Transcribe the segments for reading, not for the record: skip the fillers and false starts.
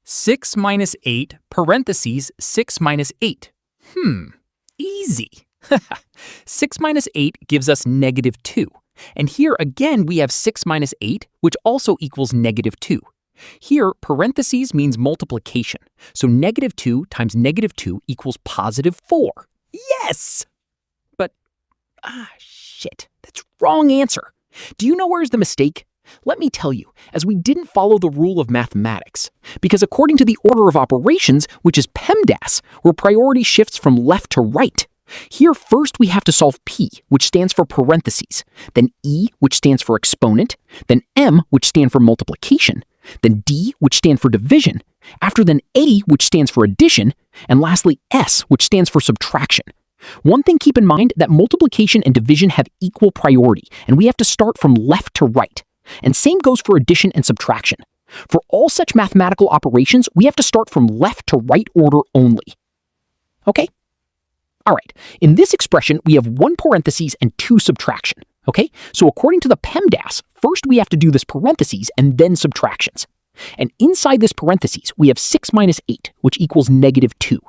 6 minus 8, parentheses, 6 minus 8. Easy. 6 minus 8 gives us negative 2. And here again we have 6 minus 8, which also equals negative 2. Here, parentheses means multiplication. So negative 2 times negative 2 equals positive 4. Yes! But, shit, that's wrong answer. Do you know where's the mistake? Let me tell you, as we didn't follow the rule of mathematics. Because according to the order of operations, which is PEMDAS, where priority shifts from left to right. Here first we have to solve P, which stands for parentheses, then E, which stands for exponent, then M, which stands for multiplication, then D, which stands for division, after then A, which stands for addition, and lastly S, which stands for subtraction. One thing keep in mind that multiplication and division have equal priority, and we have to start from left to right. And same goes for addition and subtraction. For all such mathematical operations, we have to start from left to right order only. Okay? Alright, in this expression, we have 1 parentheses and 2 subtraction. Okay? So according to the PEMDAS, first we have to do this parentheses and then subtractions. And inside this parentheses, we have 6 minus 8, which equals negative 2.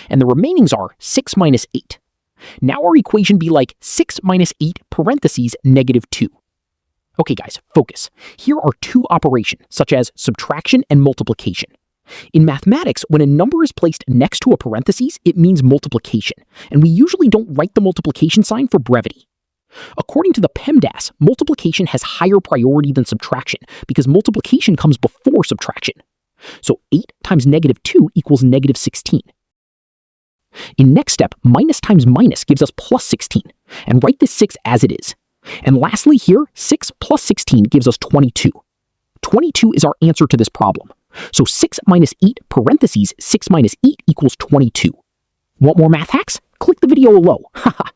And the remainings are 6 minus 8. Now our equation be like 6 minus 8 parentheses negative 2. Okay guys, focus. Here are 2 operations, such as subtraction and multiplication. In mathematics, when a number is placed next to a parentheses, it means multiplication, and we usually don't write the multiplication sign for brevity. According to the PEMDAS, multiplication has higher priority than subtraction because multiplication comes before subtraction. So 8 times negative 2 equals negative 16. In next step, minus times minus gives us plus 16, and write this 6 as it is. And lastly here, 6 plus 16 gives us 22. 22 is our answer to this problem. So 6 minus 8 parentheses 6 minus 8 equals 22. Want more math hacks? Click the video below. Haha.